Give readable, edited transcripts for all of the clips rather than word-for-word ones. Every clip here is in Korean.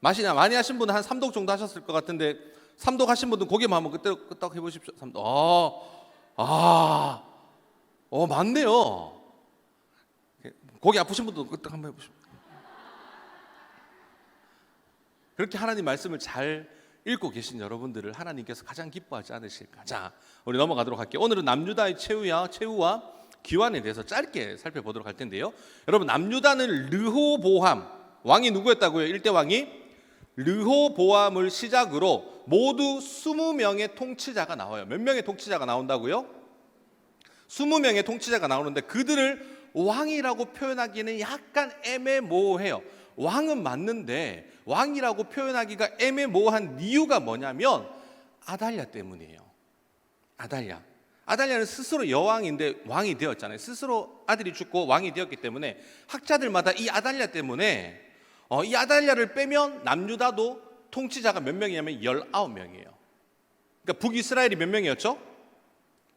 맛이냐? 많이 하신 분은 한 3독 정도 하셨을 것 같은데 3독 하신 분은 고기만 한번 끄떡 해보십시오. 3독. 맞네요. 고기 아프신 분도 끄떡 한번 해보십시오. 그렇게 하나님 말씀을 잘 읽고 계신 여러분들을 하나님께서 가장 기뻐하지 않으실까? 자, 우리 넘어가도록 할게요. 오늘은 남유다의 최후와 기환에 대해서 짧게 살펴보도록 할 텐데요. 여러분, 남유다는 르호보암 왕이 누구였다고요? 1대 왕이 르호보암을 시작으로 모두 20명의 통치자가 나와요. 몇 명의 통치자가 나온다고요? 20명의 통치자가 나오는데 그들을 왕이라고 표현하기는 약간 애매모호해요. 왕은 맞는데 왕이라고 표현하기가 애매모호한 이유가 뭐냐면 아달랴 때문이에요. 아달랴는 스스로 여왕인데 왕이 되었잖아요. 스스로 아들이 죽고 왕이 되었기 때문에 학자들마다 이 아달랴 때문에 이 아달랴를 빼면 남유다도 통치자가 몇 명이냐면 19명이에요. 그러니까 북이스라엘이 몇 명이었죠?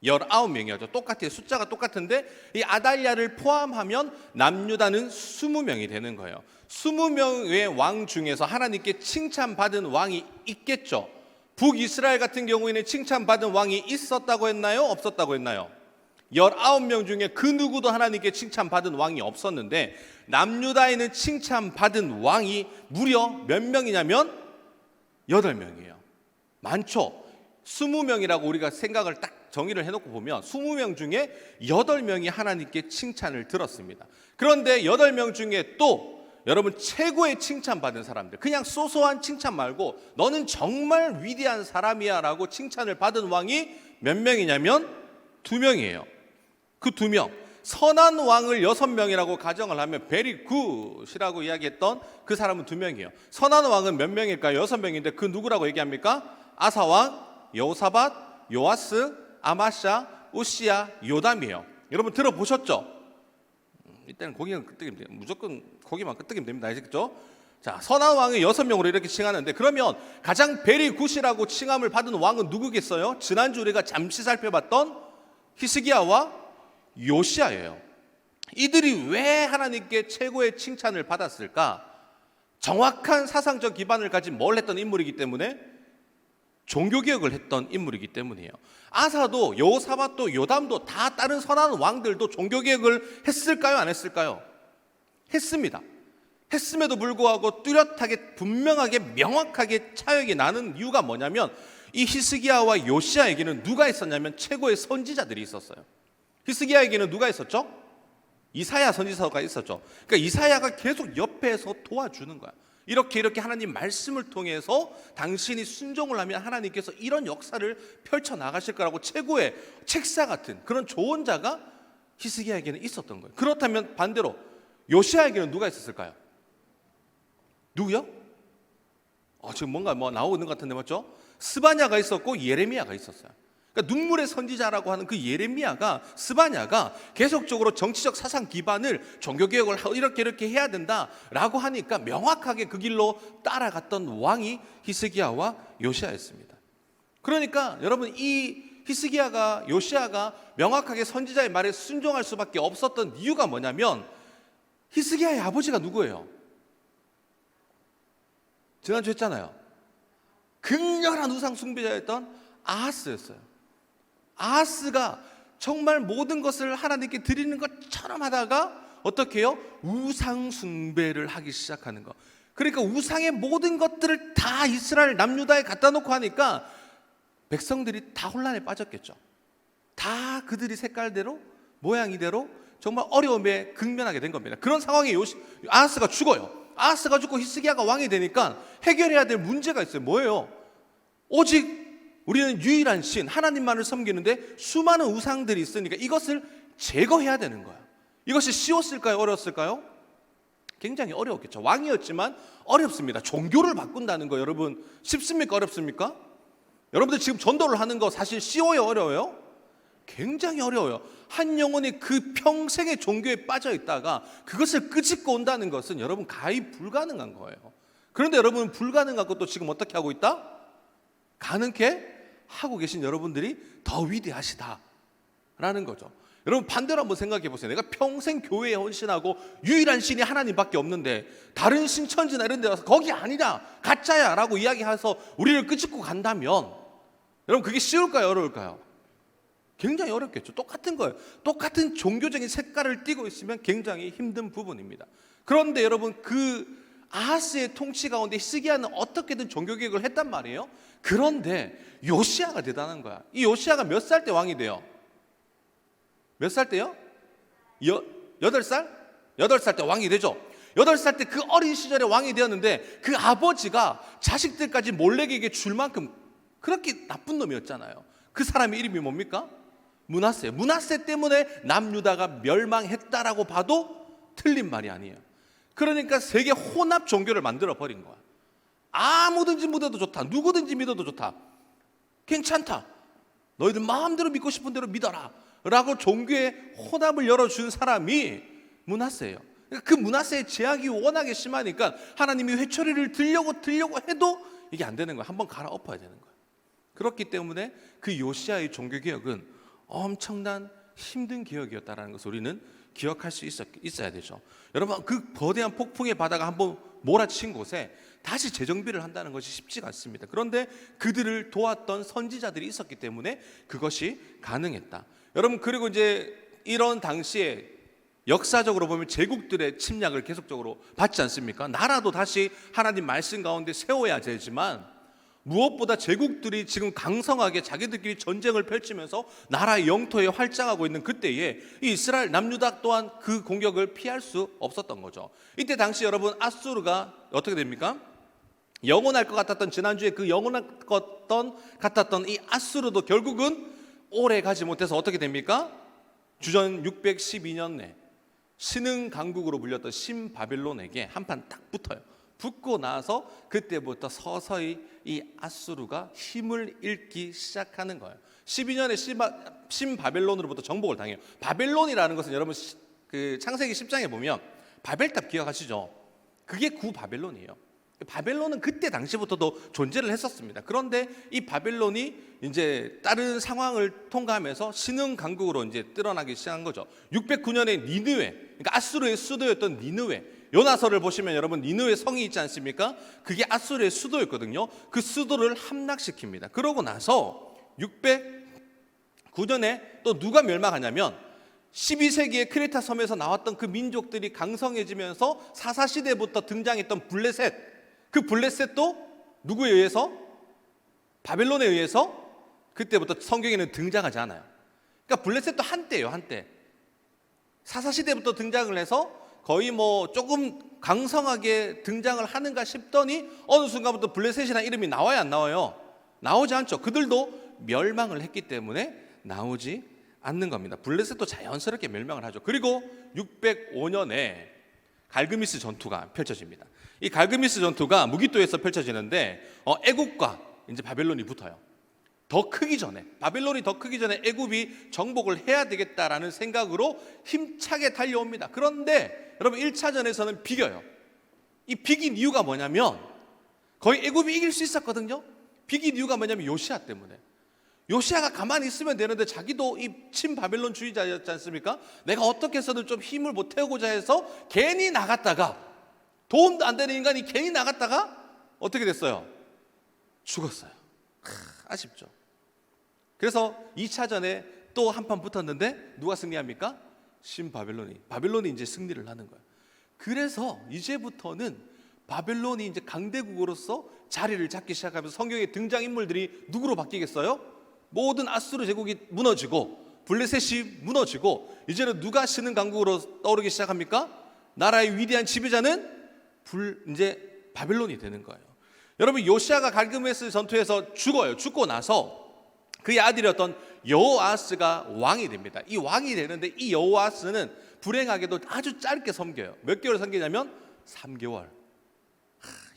19명이었죠. 똑같아요. 숫자가 똑같은데 이 아달랴를 포함하면 남유다는 20명이 되는 거예요. 20명의 왕 중에서 하나님께 칭찬받은 왕이 있겠죠. 북이스라엘 같은 경우에는 칭찬받은 왕이 있었다고 했나요? 없었다고 했나요? 19명 중에 그 누구도 하나님께 칭찬받은 왕이 없었는데 남유다에는 칭찬받은 왕이 무려 몇 명이냐면 8명이에요. 많죠? 20명이라고 우리가 생각을 딱 정의를 해놓고 보면 20명 중에 8명이 하나님께 칭찬을 들었습니다. 그런데 8명 중에 또 여러분 최고의 칭찬받은 사람들, 그냥 소소한 칭찬 말고 너는 정말 위대한 사람이야 라고 칭찬을 받은 왕이 몇 명이냐면 2명이에요. 그 2명, 선한 왕을 6명이라고 가정을 하면 베리 굿이라고 이야기했던 그 사람은 2명이에요. 선한 왕은 몇 명일까요? 6명인데 그 누구라고 얘기합니까? 아사왕, 여호사밧, 요아스, 아마샤, 우시야, 요담이에요. 여러분 들어보셨죠? 이때는 고기만 끄떡이면 돼요. 무조건 고기만 끄떡이면 됩니다. 아시겠죠? 자, 선한 왕을 6명으로 이렇게 칭하는데 그러면 가장 베리 굿이라고 칭함을 받은 왕은 누구겠어요? 지난주 우리가 잠시 살펴봤던 히스기야와 요시야예요. 이들이 왜 하나님께 최고의 칭찬을 받았을까? 정확한 사상적 기반을 가진 뭘 했던 인물이기 때문에 종교개혁을 했던 인물이기 때문이에요. 아사도 여호사밧도 요담도 다 다른 선한 왕들도 종교개혁을 했을까요? 안 했을까요? 했습니다. 했음에도 불구하고 뚜렷하게 분명하게 명확하게 차이가 나는 이유가 뭐냐면 이 히스기야와 요시야에게는 누가 있었냐면 최고의 선지자들이 있었어요. 히스기야에게는 누가 있었죠? 이사야 선지자가 있었죠. 그러니까 이사야가 계속 옆에서 도와주는 거야. 이렇게 하나님 말씀을 통해서 당신이 순종을 하면 하나님께서 이런 역사를 펼쳐나가실 거라고 최고의 책사 같은 그런 조언자가 히스기야에게는 있었던 거예요. 그렇다면 반대로 요시야에게는 누가 있었을까요? 누구요? 지금 뭔가 나오고 있는 것 같은데 맞죠? 스바냐가 있었고 예레미야가 있었어요. 그러니까 눈물의 선지자라고 하는 그 예레미야가 스바냐가 계속적으로 정치적 사상 기반을 종교개혁을 이렇게 해야 된다라고 하니까 명확하게 그 길로 따라갔던 왕이 히스기야와 요시야였습니다. 그러니까 여러분 이 히스기야가 요시야가 명확하게 선지자의 말에 순종할 수밖에 없었던 이유가 뭐냐면 히스기야의 아버지가 누구예요? 지난주 했잖아요. 극렬한 우상 숭배자였던 아하스였어요. 아하스가 정말 모든 것을 하나님께 드리는 것처럼 하다가 어떻게 해요? 우상 숭배를 하기 시작하는 거. 그러니까 우상의 모든 것들을 다 이스라엘 남유다에 갖다 놓고 하니까 백성들이 다 혼란에 빠졌겠죠. 다 그들이 색깔대로 모양이대로 정말 어려움에 직면하게 된 겁니다. 그런 상황에 아하스가 죽어요. 아하스가 죽고 히스기야가 왕이 되니까 해결해야 될 문제가 있어요. 뭐예요? 오직 우리는 유일한 신 하나님만을 섬기는데 수많은 우상들이 있으니까 이것을 제거해야 되는 거야. 이것이 쉬웠을까요? 어려웠을까요? 굉장히 어려웠겠죠. 왕이었지만 어렵습니다. 종교를 바꾼다는 거 여러분 쉽습니까? 어렵습니까? 여러분들 지금 전도를 하는 거 사실 쉬워요? 어려워요? 굉장히 어려워요. 한 영혼이 그 평생의 종교에 빠져 있다가 그것을 끄집고 온다는 것은 여러분 가히 불가능한 거예요. 그런데 여러분 불가능한 것도 지금 어떻게 하고 있다? 가능케 하고 계신 여러분들이 더 위대하시다라는 거죠. 여러분 반대로 한번 생각해 보세요. 내가 평생 교회에 헌신하고 유일한 신이 하나님밖에 없는데 다른 신천지나 이런 데 와서 거기 아니라 가짜야 라고 이야기해서 우리를 끄집고 간다면 여러분 그게 쉬울까요? 어려울까요? 굉장히 어렵겠죠. 똑같은 거예요. 똑같은 종교적인 색깔을 띠고 있으면 굉장히 힘든 부분입니다. 그런데 여러분 그 아하스의 통치 가운데 히스기야는 어떻게든 종교개혁을 했단 말이에요. 그런데 요시야가 대단한 거야. 이 요시야가 몇 살 때 왕이 돼요? 몇 살 때요? 8살? 8살 때 왕이 되죠. 8살 때 그 어린 시절에 왕이 되었는데 그 아버지가 자식들까지 몰래에게 줄 만큼 그렇게 나쁜 놈이었잖아요. 그 사람의 이름이 뭡니까? 므낫세. 므낫세 때문에 남유다가 멸망했다라고 봐도 틀린 말이 아니에요. 그러니까 세계 혼합 종교를 만들어 버린 거야. 아무든지 믿어도 좋다. 누구든지 믿어도 좋다. 괜찮다. 너희들 마음대로 믿고 싶은 대로 믿어라 라고 종교의 혼합을 열어준 사람이 므낫세예요. 그 므낫세의 제약이 워낙에 심하니까 하나님이 회초리를 들려고 해도 이게 안 되는 거야. 한번 갈아엎어야 되는 거야. 그렇기 때문에 그 요시야의 종교개혁은 엄청난 힘든 개혁이었다는 것을 우리는 기억할 수 있어야 되죠. 여러분 그 거대한 폭풍의 바다가 한번 몰아친 곳에 다시 재정비를 한다는 것이 쉽지가 않습니다. 그런데 그들을 도왔던 선지자들이 있었기 때문에 그것이 가능했다. 여러분 그리고 이제 이런 당시에 역사적으로 보면 제국들의 침략을 계속적으로 받지 않습니까? 나라도 다시 하나님 말씀 가운데 세워야 되지만 무엇보다 제국들이 지금 강성하게 자기들끼리 전쟁을 펼치면서 나라의 영토에 활장하고 있는 그때에 이 이스라엘 남유다 또한 그 공격을 피할 수 없었던 거죠. 이때 당시 여러분 아수르가 어떻게 됩니까? 영원할 것 같았던 지난주에 그 영원할 것 같았던 이 아수르도 결국은 오래 가지 못해서 어떻게 됩니까? 주전 612년에 신흥 강국으로 불렸던 신바벨론에게 한판 딱 붙어요. 붙고 나서 그때부터 서서히 이 아수르가 힘을 잃기 시작하는 거예요. 12년에 신바벨론으로부터 정복을 당해요. 바벨론이라는 것은 여러분 그 창세기 10장에 보면 바벨탑 기억하시죠? 그게 구바벨론이에요. 바벨론은 그때 당시부터도 존재를 했었습니다. 그런데 이 바벨론이 이제 다른 상황을 통과하면서 신흥 강국으로 이제 드러나기 시작한 거죠. 609년에 니느웨, 그러니까 아수르의 수도였던 니느웨. 요나서를 보시면 여러분 니느웨 성이 있지 않습니까? 그게 아수르의 수도였거든요. 그 수도를 함락시킵니다. 그러고 나서 609년에 또 누가 멸망하냐면 12세기에 크레타 섬에서 나왔던 그 민족들이 강성해지면서 사사시대부터 등장했던 블레셋, 그 블레셋도 누구에 의해서? 바벨론에 의해서 그때부터 성경에는 등장하지 않아요. 그러니까 블레셋도 한때예요, 한때. 사사시대부터 등장을 해서 거의 뭐 조금 강성하게 등장을 하는가 싶더니 어느 순간부터 블레셋이라는 이름이 나와요, 안 나와요? 나오지 않죠. 그들도 멸망을 했기 때문에 나오지 않는 겁니다. 블레셋도 자연스럽게 멸망을 하죠. 그리고 605년에 갈그미스 전투가 펼쳐집니다. 이 갈그미스 전투가 무기토에서 펼쳐지는데 애굽과 이제 바벨론이 붙어요. 더 크기 전에, 바벨론이 더 크기 전에 애굽이 정복을 해야 되겠다라는 생각으로 힘차게 달려옵니다. 그런데 여러분 1차전에서는 비겨요. 이 비긴 이유가 뭐냐면 거의 애굽이 이길 수 있었거든요. 비긴 이유가 뭐냐면 요시야 때문에. 요시야가 가만히 있으면 되는데 자기도 이 친바벨론주의자였지 않습니까? 내가 어떻게 해서든 좀 힘을 보태고자 해서 괜히 나갔다가, 도움도 안 되는 인간이 괜히 나갔다가 어떻게 됐어요? 죽었어요. 아쉽죠. 그래서 2차전에 또 한 판 붙었는데 누가 승리합니까? 바벨론이 이제 승리를 하는 거예요. 그래서 이제부터는 바벨론이 이제 강대국으로서 자리를 잡기 시작하면서 성경의 등장인물들이 누구로 바뀌겠어요? 모든 아수르 제국이 무너지고 블레셋이 무너지고 이제는 누가 신흥 강국으로 떠오르기 시작합니까? 나라의 위대한 지배자는 이제 바벨론이 되는 거예요. 여러분 요시야가 갈그메스 전투에서 죽어요. 죽고 나서 그의 아들이었던 여호아스가 왕이 됩니다. 이 왕이 되는데 이 여호아스는 불행하게도 아주 짧게 섬겨요. 몇 개월 섬기냐면 3개월.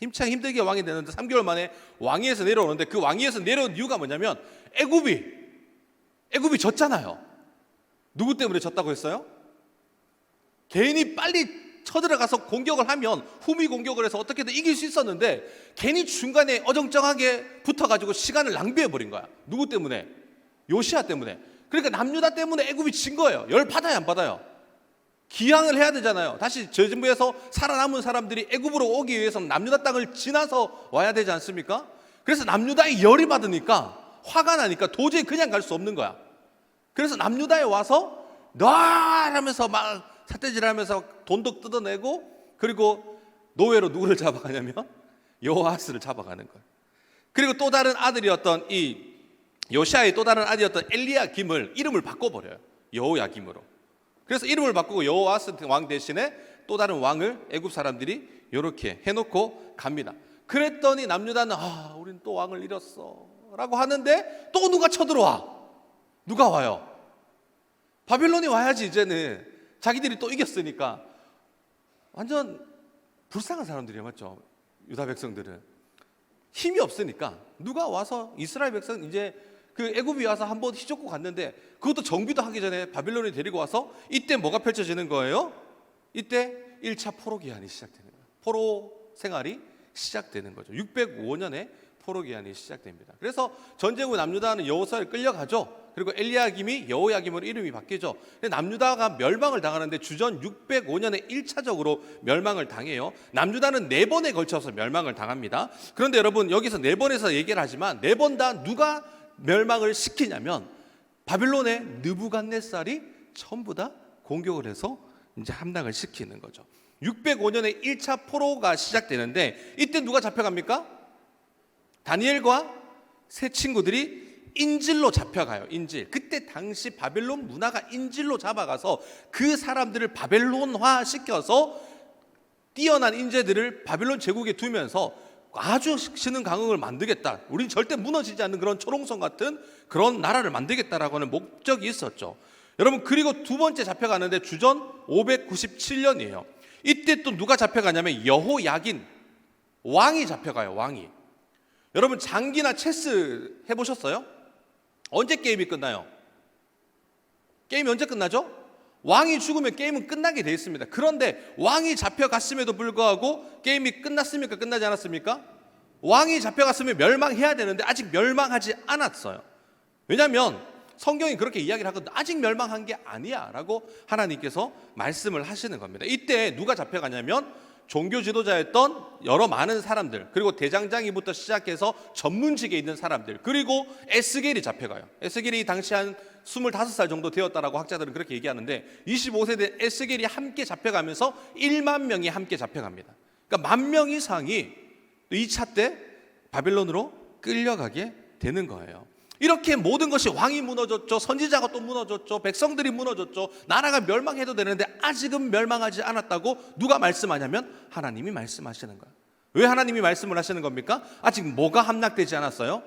힘차게 힘들게 왕이 되는데 3개월 만에 왕위에서 내려오는데 그 왕위에서 내려온 이유가 뭐냐면 애굽이 졌잖아요. 누구 때문에 졌다고 했어요? 괜히 빨리 쳐들어가서 공격을 하면 후미 공격을 해서 어떻게든 이길 수 있었는데 괜히 중간에 어정쩡하게 붙어가지고 시간을 낭비해버린 거야. 누구 때문에? 요시야 때문에. 그러니까 남유다 때문에 애굽이 진 거예요. 열 받아요, 안 받아요? 기항을 해야 되잖아요. 다시 저정부에서 살아남은 사람들이 애굽으로 오기 위해서는 남유다 땅을 지나서 와야 되지 않습니까? 그래서 남유다에 열이 받으니까 화가 나니까 도저히 그냥 갈 수 없는 거야. 그래서 남유다에 와서 놔라면서 막 삿대질하면서 돈도 뜯어내고, 그리고 노예로 누구를 잡아가냐면 여호아스를 잡아가는 거예요. 그리고 또 다른 아들이었던 이 요시아의 또 다른 아들이었던 엘리야김을 이름을 바꿔버려요. 여호야김으로. 그래서 이름을 바꾸고 여호아스 왕 대신에 또 다른 왕을 애굽 사람들이 이렇게 해놓고 갑니다. 그랬더니 남유다는 우린 또 왕을 잃었어 라고 하는데 또 누가 쳐들어와. 누가 와요? 바빌론이 와야지. 이제는 자기들이 또 이겼으니까. 완전 불쌍한 사람들이에요, 맞죠? 유다 백성들은 힘이 없으니까 누가 와서 이스라엘 백성 이제 그 애굽이 와서 한번 휘젓고 갔는데, 그것도 정비도 하기 전에 바빌론이 데리고 와서 이때 뭐가 펼쳐지는 거예요? 이때 1차 포로 기한이 시작되는 거예요. 포로 생활이 시작되는 거죠. 605년에 포로 기한이 시작됩니다. 그래서 전쟁 후 남유다는 여호사를 끌려가죠. 그리고 엘리야김이 여호야김으로 이름이 바뀌죠. 남유다가 멸망을 당하는데 주전 605년에 1차적으로 멸망을 당해요. 남유다는 4번에 걸쳐서 멸망을 당합니다. 그런데 여러분, 여기서 4번에서 얘기를 하지만 4번 다 누가 멸망을 시키냐면 바빌론의 느부갓네살이 전부 다 공격을 해서 이제 함락을 시키는 거죠. 605년에 1차 포로가 시작되는데 이때 누가 잡혀갑니까? 다니엘과 세 친구들이 인질로 잡혀가요. 인질. 그때 당시 바벨론 문화가 인질로 잡아가서 그 사람들을 바벨론화 시켜서 뛰어난 인재들을 바벨론 제국에 두면서 아주 신흥 강국을 만들겠다. 우린 절대 무너지지 않는 그런 초롱성 같은 그런 나라를 만들겠다라고 하는 목적이 있었죠. 여러분, 그리고 두 번째 잡혀가는데 주전 597년이에요. 이때 또 누가 잡혀가냐면 여호야긴 왕이 잡혀가요. 왕이. 여러분, 장기나 체스 해보셨어요? 언제 게임이 끝나요? 게임이 언제 끝나죠? 왕이 죽으면 게임은 끝나게 돼 있습니다. 그런데 왕이 잡혀갔음에도 불구하고 게임이 끝났습니까? 끝나지 않았습니까? 왕이 잡혀갔으면 멸망해야 되는데 아직 멸망하지 않았어요. 왜냐하면 성경이 그렇게 이야기를 하거든요. 아직 멸망한 게 아니야 라고 하나님께서 말씀을 하시는 겁니다. 이때 누가 잡혀가냐면 종교 지도자였던 여러 많은 사람들, 그리고 대장장이부터 시작해서 전문직에 있는 사람들, 그리고 에스겔이 잡혀가요. 에스겔이 당시 한 25살 정도 되었다라고 학자들은 그렇게 얘기하는데 25세 된 에스겔이 함께 잡혀가면서 1만 명이 함께 잡혀갑니다. 그러니까 10,000명 이상이 2차 때 바벨론으로 끌려가게 되는 거예요. 이렇게 모든 것이, 왕이 무너졌죠, 선지자가 또 무너졌죠, 백성들이 무너졌죠, 나라가 멸망해도 되는데 아직은 멸망하지 않았다고 누가 말씀하냐면 하나님이 말씀하시는 거예요. 왜 하나님이 말씀을 하시는 겁니까? 아직 뭐가 함락되지 않았어요?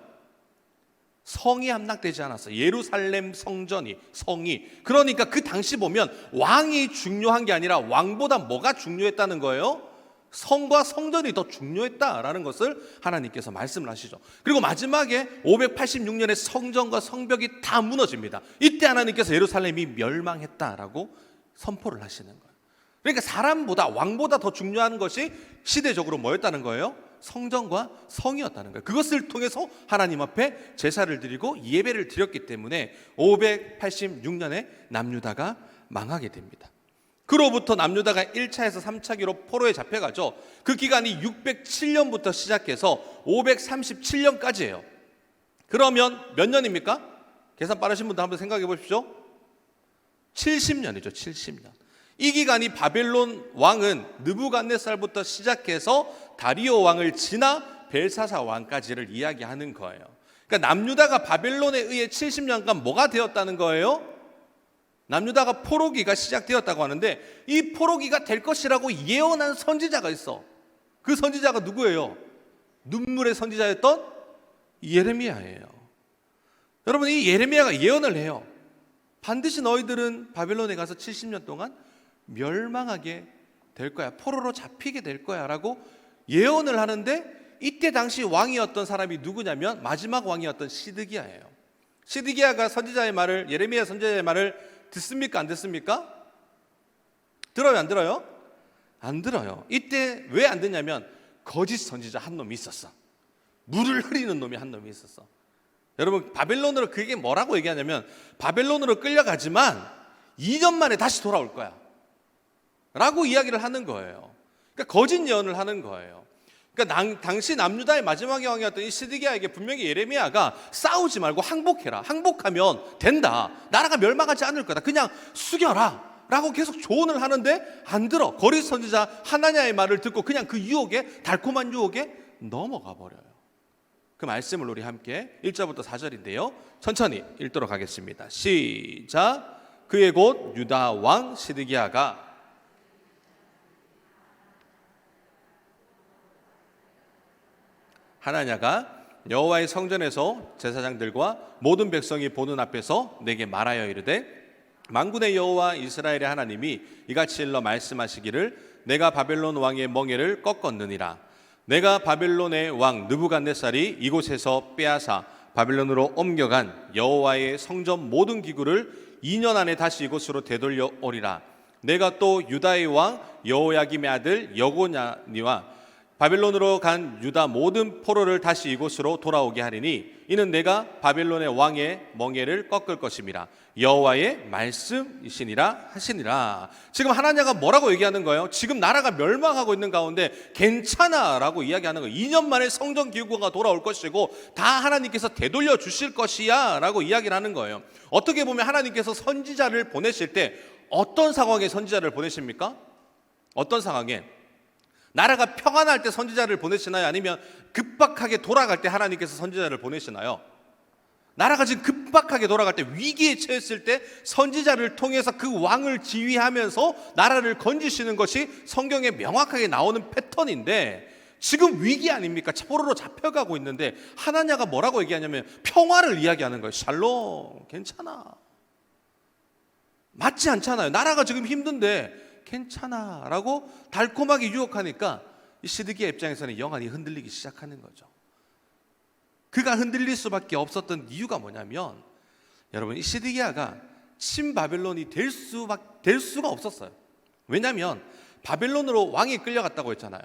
성이 함락되지 않았어요. 예루살렘 성이. 그러니까 그 당시 보면 왕이 중요한 게 아니라 왕보다 뭐가 중요했다는 거예요? 성과 성전이 더 중요했다라는 것을 하나님께서 말씀을 하시죠. 그리고 마지막에 586년에 성전과 성벽이 다 무너집니다. 이때 하나님께서 예루살렘이 멸망했다라고 선포를 하시는 거예요. 그러니까 사람보다, 왕보다 더 중요한 것이 시대적으로 뭐였다는 거예요? 성전과 성이었다는 거예요. 그것을 통해서 하나님 앞에 제사를 드리고 예배를 드렸기 때문에 586년에 남유다가 망하게 됩니다. 그로부터 남유다가 1차에서 3차기로 포로에 잡혀가죠. 그 기간이 607년부터 시작해서 537년까지예요. 그러면 몇 년입니까? 계산 빠르신 분들 한번 생각해 보십시오. 70년이죠. 70년. 이 기간이 바벨론 왕은 느부갓네살부터 시작해서 다리오 왕을 지나 벨사사 왕까지를 이야기하는 거예요. 그러니까 남유다가 바벨론에 의해 70년간 뭐가 되었다는 거예요? 남유다가 포로기가 시작되었다고 하는데 이 포로기가 될 것이라고 예언한 선지자가 있어. 그 선지자가 누구예요? 눈물의 선지자였던 예레미야예요. 여러분, 이 예레미야가 예언을 해요. 반드시 너희들은 바벨론에 가서 70년 동안 멸망하게 될 거야. 포로로 잡히게 될 거야 라고 예언을 하는데, 이때 당시 왕이었던 사람이 누구냐면 마지막 왕이었던 시드기야예요. 시드기야가 선지자의 말을, 예레미야 선지자의 말을 듣습니까? 안 듣습니까? 들어요? 안 들어요? 안 들어요. 이때 왜 안 듣냐면 거짓 선지자 한 놈이 있었어. 물을 흐리는 놈이 한 놈이 있었어. 여러분, 바벨론으로, 그게 뭐라고 얘기하냐면 바벨론으로 끌려가지만 2년 만에 다시 돌아올 거야 라고 이야기를 하는 거예요. 그러니까 거짓 예언을 하는 거예요. 그러니까 당시 남유다의 마지막 왕이었던 이 시드기야에게 분명히 예레미야가 싸우지 말고 항복해라, 항복하면 된다, 나라가 멸망하지 않을 거다, 그냥 숙여라 라고 계속 조언을 하는데 안 들어. 거짓 선지자 하나냐의 말을 듣고 그냥 그 유혹에, 달콤한 유혹에 넘어가 버려요. 그 말씀을 우리 함께 1절부터 4절인데요 천천히 읽도록 하겠습니다. 시작. 그의 곧 유다 왕 시드기야가 하나냐가 여호와의 성전에서 제사장들과 모든 백성이 보는 앞에서 내게 말하여 이르되, 만군의 여호와 이스라엘의 하나님이 이같이 일러 말씀하시기를 내가 바벨론 왕의 멍에를 꺾었느니라. 내가 바벨론의 왕 느부갓네살이 이곳에서 빼앗아 바벨론으로 옮겨간 여호와의 성전 모든 기구를 2년 안에 다시 이곳으로 되돌려 오리라. 내가 또 유다의 왕 여호야김의 아들 여고냐니와 바벨론으로 간 유다 모든 포로를 다시 이곳으로 돌아오게 하리니 이는 내가 바벨론의 왕의 멍에를 꺾을 것임이라. 여호와의 말씀이시니라 하시니라. 지금 하나냐가 뭐라고 얘기하는 거예요? 지금 나라가 멸망하고 있는 가운데 괜찮아 라고 이야기하는 거예요. 2년 만에 성전 기구가 돌아올 것이고 다 하나님께서 되돌려 주실 것이야 라고 이야기를 하는 거예요. 어떻게 보면 하나님께서 선지자를 보내실 때 어떤 상황에 선지자를 보내십니까? 어떤 상황에? 나라가 평안할 때 선지자를 보내시나요? 아니면 급박하게 돌아갈 때 하나님께서 선지자를 보내시나요? 나라가 지금 급박하게 돌아갈 때, 위기에 처했을 때 선지자를 통해서 그 왕을 지휘하면서 나라를 건지시는 것이 성경에 명확하게 나오는 패턴인데, 지금 위기 아닙니까? 포로로 잡혀가고 있는데 하나냐가 뭐라고 얘기하냐면 평화를 이야기하는 거예요. 샬롬, 괜찮아, 맞지 않잖아요. 나라가 지금 힘든데 괜찮아 라고 달콤하게 유혹하니까 이 시드기야 입장에서는 영안이 흔들리기 시작하는 거죠. 그가 흔들릴 수밖에 없었던 이유가 뭐냐면, 여러분, 이 시드기야가 친바벨론이 될 수가 없었어요. 왜냐하면 바벨론으로 왕이 끌려갔다고 했잖아요.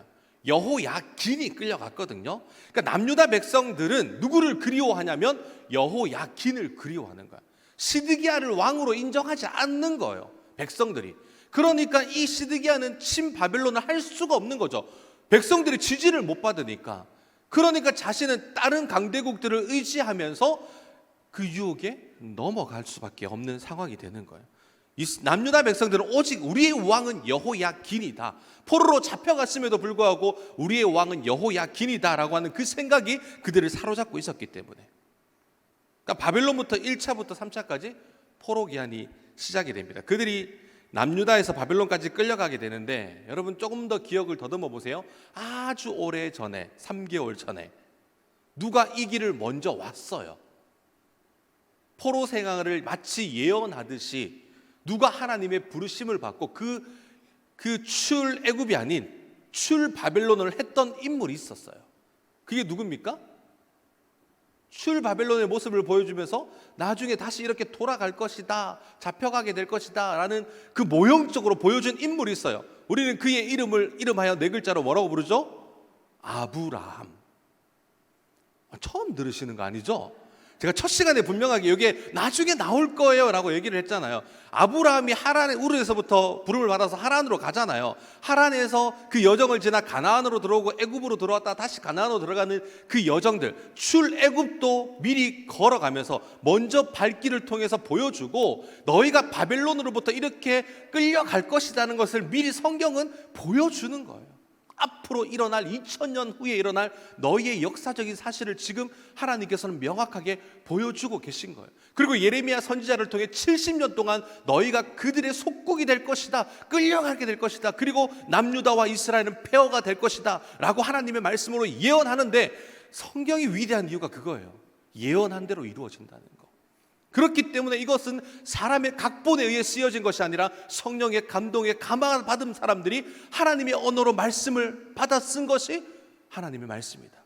여호야긴이 끌려갔거든요. 그러니까 남유다 백성들은 누구를 그리워하냐면 여호야긴을 그리워하는 거야. 시드기야를 왕으로 인정하지 않는 거예요, 백성들이. 그러니까 이 시드기야는 친바벨론을 할 수가 없는 거죠. 백성들이 지지를 못 받으니까. 그러니까 자신은 다른 강대국들을 의지하면서 그 유혹에 넘어갈 수밖에 없는 상황이 되는 거예요. 이 남유다 백성들은 오직 우리의 왕은 여호야긴이다, 포로로 잡혀갔음에도 불구하고 우리의 왕은 여호야긴이다 라고 하는 그 생각이 그들을 사로잡고 있었기 때문에, 그러니까 바벨론부터 1차부터 3차까지 포로 기한이 시작이 됩니다. 그들이 남유다에서 바벨론까지 끌려가게 되는데, 여러분 조금 더 기억을 더듬어 보세요. 아주 오래 전에, 3개월 전에 누가 이 길을 먼저 왔어요. 포로 생활을 마치 예언하듯이 누가 하나님의 부르심을 받고 그 출애굽이 아닌 출바벨론을 했던 인물이 있었어요. 그게 누굽니까? 출바벨론의 모습을 보여주면서 나중에 다시 이렇게 돌아갈 것이다, 잡혀가게 될 것이다 라는 그 모형적으로 보여준 인물이 있어요. 우리는 그의 이름하여 4글자로 뭐라고 부르죠? 아브라함. 처음 들으시는 거 아니죠? 제가 첫 시간에 분명하게 여기에 나중에 나올 거예요 라고 얘기를 했잖아요. 아브라함이 하란의 우르에서부터 부름을 받아서 하란으로 가잖아요. 하란에서 그 여정을 지나 가나안으로 들어오고 애굽으로 들어왔다 다시 가나안으로 들어가는 그 여정들, 출애굽도 미리 걸어가면서 먼저 발길을 통해서 보여주고, 너희가 바벨론으로부터 이렇게 끌려갈 것이라는 것을 미리 성경은 보여주는 거예요. 앞으로 일어날 2000년 후에 일어날 너희의 역사적인 사실을 지금 하나님께서는 명확하게 보여주고 계신 거예요. 그리고 예레미야 선지자를 통해 70년 동안 너희가 그들의 속국이 될 것이다, 끌려가게 될 것이다, 그리고 남유다와 이스라엘은 폐허가 될 것이다 라고 하나님의 말씀으로 예언하는데, 성경이 위대한 이유가 그거예요. 예언한 대로 이루어진다는 거. 그렇기 때문에 이것은 사람의 각본에 의해 쓰여진 것이 아니라 성령의 감동에 감화받은 사람들이 하나님의 언어로 말씀을 받아 쓴 것이 하나님의 말씀이다.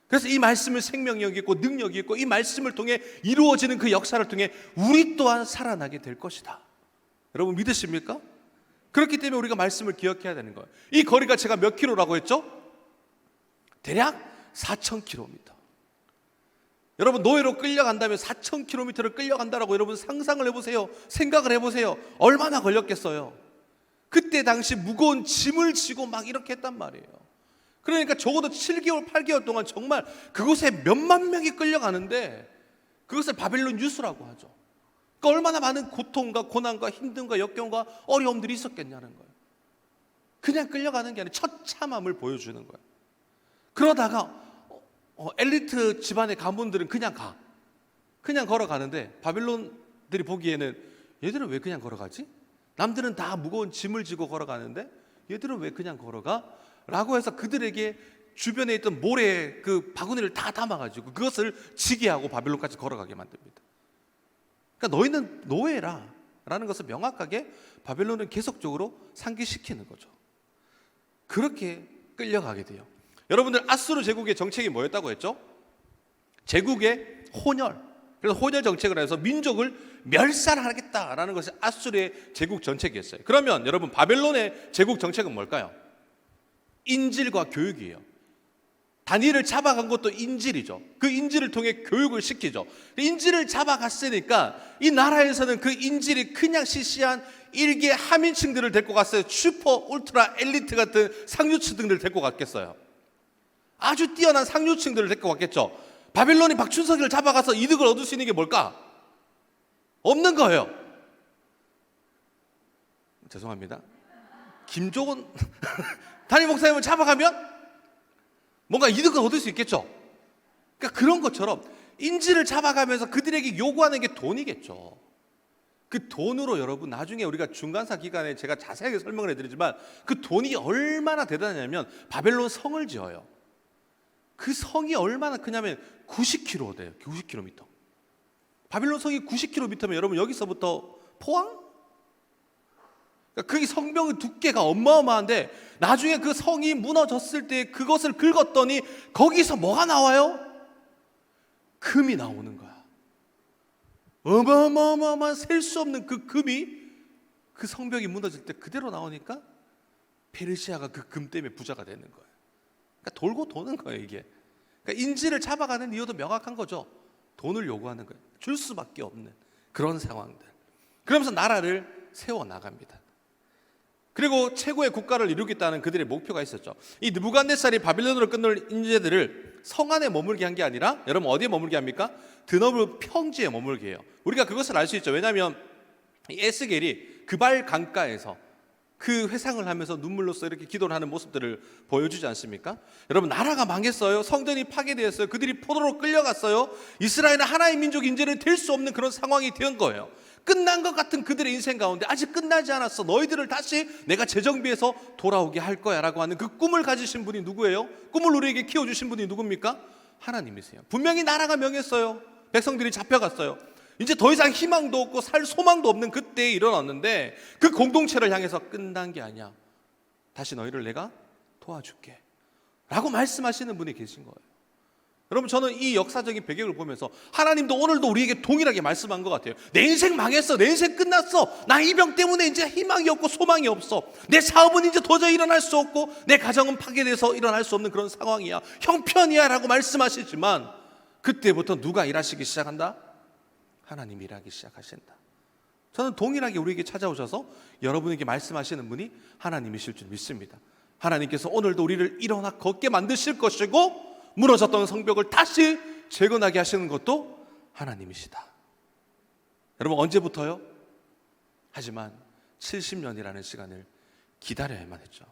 그래서 이 말씀을 생명력이 있고 능력이 있고 이 말씀을 통해 이루어지는 그 역사를 통해 우리 또한 살아나게 될 것이다. 여러분 믿으십니까? 그렇기 때문에 우리가 말씀을 기억해야 되는 거예요. 이 거리가 제가 몇 킬로라고 했죠? 대략 4,000km. 여러분 노예로 끌려간다면 4,000km를 끌려간다라고 여러분 상상을 해보세요. 생각을 해보세요. 얼마나 걸렸겠어요. 그때 당시 무거운 짐을 지고 막 이렇게 했단 말이에요. 그러니까 적어도 7개월 8개월 동안 정말 그곳에 몇만 명이 끌려가는데 그것을 바벨론 유수라고 하죠. 그러니까 얼마나 많은 고통과 고난과 힘듦과 역경과 어려움들이 있었겠냐는 거예요. 그냥 끌려가는 게 아니라 처참함을 보여주는 거예요. 그러다가 엘리트 집안의 가문들은 그냥 걸어가는데 바빌론들이 보기에는 얘들은 왜 그냥 걸어가지? 남들은 다 무거운 짐을 지고 걸어가는데 얘들은 왜 그냥 걸어가? 라고 해서 그들에게 주변에 있던 모래 그 바구니를 다 담아가지고 그것을 지게 하고 바빌론까지 걸어가게 만듭니다. 그러니까 너희는 노예라 라는 것을 명확하게 바빌론은 계속적으로 상기시키는 거죠. 그렇게 끌려가게 돼요. 여러분들 아수르 제국의 정책이 뭐였다고 했죠? 제국의 혼혈. 그래서 혼혈 정책을 해서 민족을 멸살하겠다라는 것이 아수르의 제국 정책이었어요. 그러면 여러분 바벨론의 제국 정책은 뭘까요? 인질과 교육이에요. 다니엘을 잡아간 것도 인질이죠. 그 인질을 통해 교육을 시키죠. 인질을 잡아갔으니까 이 나라에서는 그 인질이 그냥 시시한 일개 하민층들을 데리고 갔어요. 슈퍼 울트라 엘리트 같은 상류층들을 데리고 갔겠어요? 아주 뛰어난 상류층들을 데리고 갔겠죠. 바빌론이 박춘석이를 잡아가서 이득을 얻을 수 있는 게 뭘까? 없는 거예요. 죄송합니다. 김종원 담임 목사님을 잡아가면 뭔가 이득을 얻을 수 있겠죠. 그러니까 그런 것처럼 인질을 잡아가면서 그들에게 요구하는 게 돈이겠죠. 그 돈으로 여러분 나중에 우리가 중간사 기간에 제가 자세하게 설명을 해드리지만 그 돈이 얼마나 대단하냐면 바벨론 성을 지어요. 그 성이 얼마나 크냐면 90km 돼요. 90km. 바빌론 성이 90km면 여러분 여기서부터 포항? 그러니까 그 성벽의 두께가 어마어마한데 나중에 그 성이 무너졌을 때 그것을 긁었더니 거기서 뭐가 나와요? 금이 나오는 거야. 어마어마한 셀 수 없는 그 금이 그 성벽이 무너질 때 그대로 나오니까 페르시아가 그 금 때문에 부자가 되는 거예요. 그러니까 돌고 도는 거예요 이게. 그러니까 인질을 잡아가는 이유도 명확한 거죠. 돈을 요구하는 거예요. 줄 수밖에 없는 그런 상황들. 그러면서 나라를 세워나갑니다. 그리고 최고의 국가를 이루겠다는 그들의 목표가 있었죠. 이 느부갓네살이 바빌론으로 끝낼 인재들을 성 안에 머물게 한 게 아니라 여러분 어디에 머물게 합니까? 드넓은 평지에 머물게 해요. 우리가 그것을 알 수 있죠. 왜냐하면 이 에스겔이 그발 강가에서 그 회상을 하면서 눈물로써 이렇게 기도를 하는 모습들을 보여주지 않습니까? 여러분 나라가 망했어요. 성전이 파괴되었어요. 그들이 포로로 끌려갔어요. 이스라엘은 하나의 민족 인재는 될 수 없는 그런 상황이 된 거예요. 끝난 것 같은 그들의 인생 가운데 아직 끝나지 않았어. 너희들을 다시 내가 재정비해서 돌아오게 할 거야 라고 하는 그 꿈을 가지신 분이 누구예요? 꿈을 우리에게 키워주신 분이 누굽니까? 하나님이세요. 분명히 나라가 명했어요. 백성들이 잡혀갔어요. 이제 더 이상 희망도 없고 살 소망도 없는 그때에 일어났는데 그 공동체를 향해서 끝난 게 아니야. 다시 너희를 내가 도와줄게 라고 말씀하시는 분이 계신 거예요. 여러분 저는 이 역사적인 배경을 보면서 하나님도 오늘도 우리에게 동일하게 말씀한 것 같아요. 내 인생 망했어. 내 인생 끝났어. 나 이 병 때문에 이제 희망이 없고 소망이 없어. 내 사업은 이제 도저히 일어날 수 없고 내 가정은 파괴돼서 일어날 수 없는 그런 상황이야. 형편이야 라고 말씀하시지만 그때부터 누가 일하시기 시작한다? 하나님이 일하기 시작하신다. 저는 동일하게 우리에게 찾아오셔서 여러분에게 말씀하시는 분이 하나님이실 줄 믿습니다. 하나님께서 오늘도 우리를 일어나 걷게 만드실 것이고 무너졌던 성벽을 다시 재건하게 하시는 것도 하나님이시다. 여러분 언제부터요? 하지만 70년이라는 시간을 기다려야만 했죠.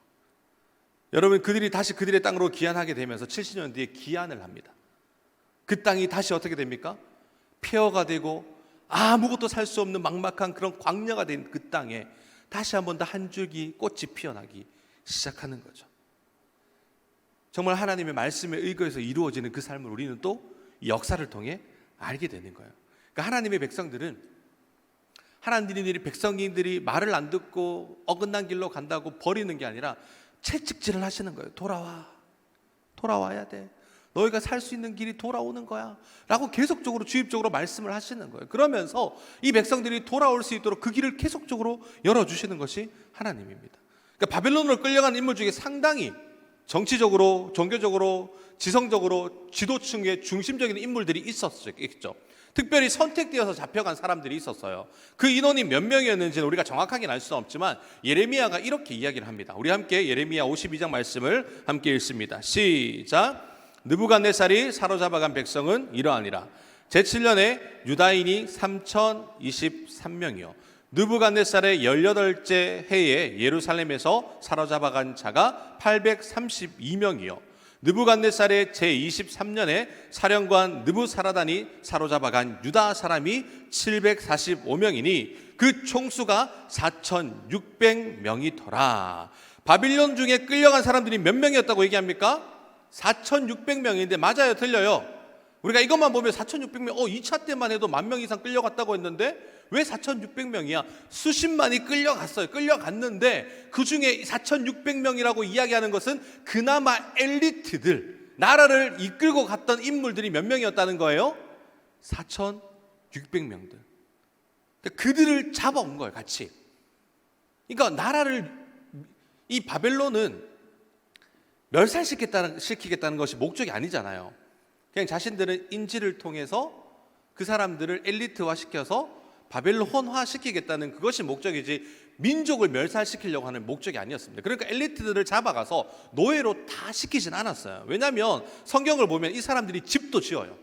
여러분 그들이 다시 그들의 땅으로 귀환하게 되면서 70년 뒤에 귀환을 합니다. 그 땅이 다시 어떻게 됩니까? 폐허가 되고 아무것도 살 수 없는 막막한 그런 광야가 된 그 땅에 다시 한 번 더 한 줄기 꽃이 피어나기 시작하는 거죠. 정말 하나님의 말씀에 의거해서 이루어지는 그 삶을 우리는 또 역사를 통해 알게 되는 거예요. 그러니까 하나님의 백성들은 하나님들이 백성들이 말을 안 듣고 어긋난 길로 간다고 버리는 게 아니라 채찍질을 하시는 거예요. 돌아와야 돼. 너희가 살 수 있는 길이 돌아오는 거야 라고 계속적으로 주입적으로 말씀을 하시는 거예요. 그러면서 이 백성들이 돌아올 수 있도록 그 길을 계속적으로 열어주시는 것이 하나님입니다. 그러니까 바벨론으로 끌려간 인물 중에 상당히 정치적으로, 종교적으로, 지성적으로 지도층의 중심적인 인물들이 있었겠죠. 특별히 선택되어서 잡혀간 사람들이 있었어요. 그 인원이 몇 명이었는지는 우리가 정확하게는 알 수는 없지만 예레미야가 이렇게 이야기를 합니다. 우리 함께 예레미야 52장 말씀을 함께 읽습니다. 시작. 느부갓네살이 사로잡아간 백성은 이러하니라. 제7년에 유다인이 3023명이요 느부갓네살의 18째 해에 예루살렘에서 사로잡아간 자가 832명이요 느부갓네살의 제23년에 사령관 느부사라단이 사로잡아간 유다 사람이 745명이니 그 총수가 4600명이더라. 바빌론 중에 끌려간 사람들이 몇 명이었다고 얘기합니까? 4600명인데 맞아요, 틀려요? 우리가 이것만 보면 4600명, 2차 때만 해도 10,000명 이상 끌려갔다고 했는데 왜 4600명이야? 수십만이 끌려갔어요. 끌려갔는데 그 중에 4600명이라고 이야기하는 것은 그나마 엘리트들, 나라를 이끌고 갔던 인물들이 몇 명이었다는 거예요? 4600명들. 그들을 잡아온 거예요, 같이. 그러니까 나라를, 이 바벨론은 멸살시키겠다는 것이 목적이 아니잖아요. 그냥 자신들은 인지를 통해서 그 사람들을 엘리트화 시켜서 바벨론화 시키겠다는 그것이 목적이지 민족을 멸살시키려고 하는 목적이 아니었습니다. 그러니까 엘리트들을 잡아가서 노예로 다 시키진 않았어요. 왜냐하면 성경을 보면 이 사람들이 집도 지어요.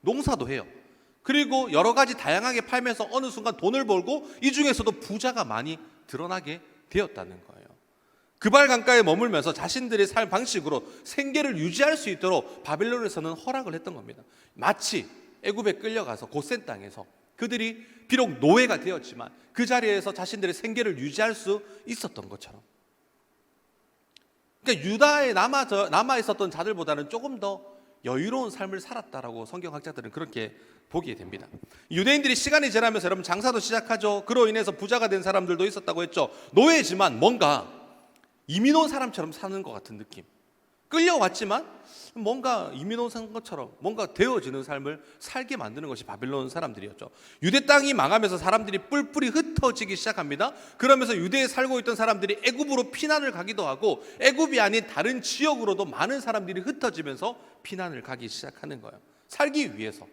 농사도 해요. 그리고 여러 가지 다양하게 팔면서 어느 순간 돈을 벌고 이 중에서도 부자가 많이 드러나게 되었다는 거예요. 그발 강가에 머물면서 자신들의 삶 방식으로 생계를 유지할 수 있도록 바벨론에서는 허락을 했던 겁니다. 마치 애굽에 끌려가서 고센 땅에서 그들이 비록 노예가 되었지만 그 자리에서 자신들의 생계를 유지할 수 있었던 것처럼. 그러니까 유다에 남아 있었던 자들보다는 조금 더 여유로운 삶을 살았다라고 성경학자들은 그렇게 보게 됩니다. 유대인들이 시간이 지나면서 여러분 장사도 시작하죠. 그로 인해서 부자가 된 사람들도 있었다고 했죠. 노예지만 뭔가 이민 온 사람처럼 사는 것 같은 느낌. 끌려왔지만 뭔가 이민 온 것처럼 뭔가 되어지는 삶을 살게 만드는 것이 바벨론 사람들이었죠. 유대 땅이 망하면서 사람들이 뿔뿔이 흩어지기 시작합니다. 그러면서 유대에 살고 있던 사람들이 애굽으로 피난을 가기도 하고 애굽이 아닌 다른 지역으로도 많은 사람들이 흩어지면서 피난을 가기 시작하는 거예요. 살기 위해서.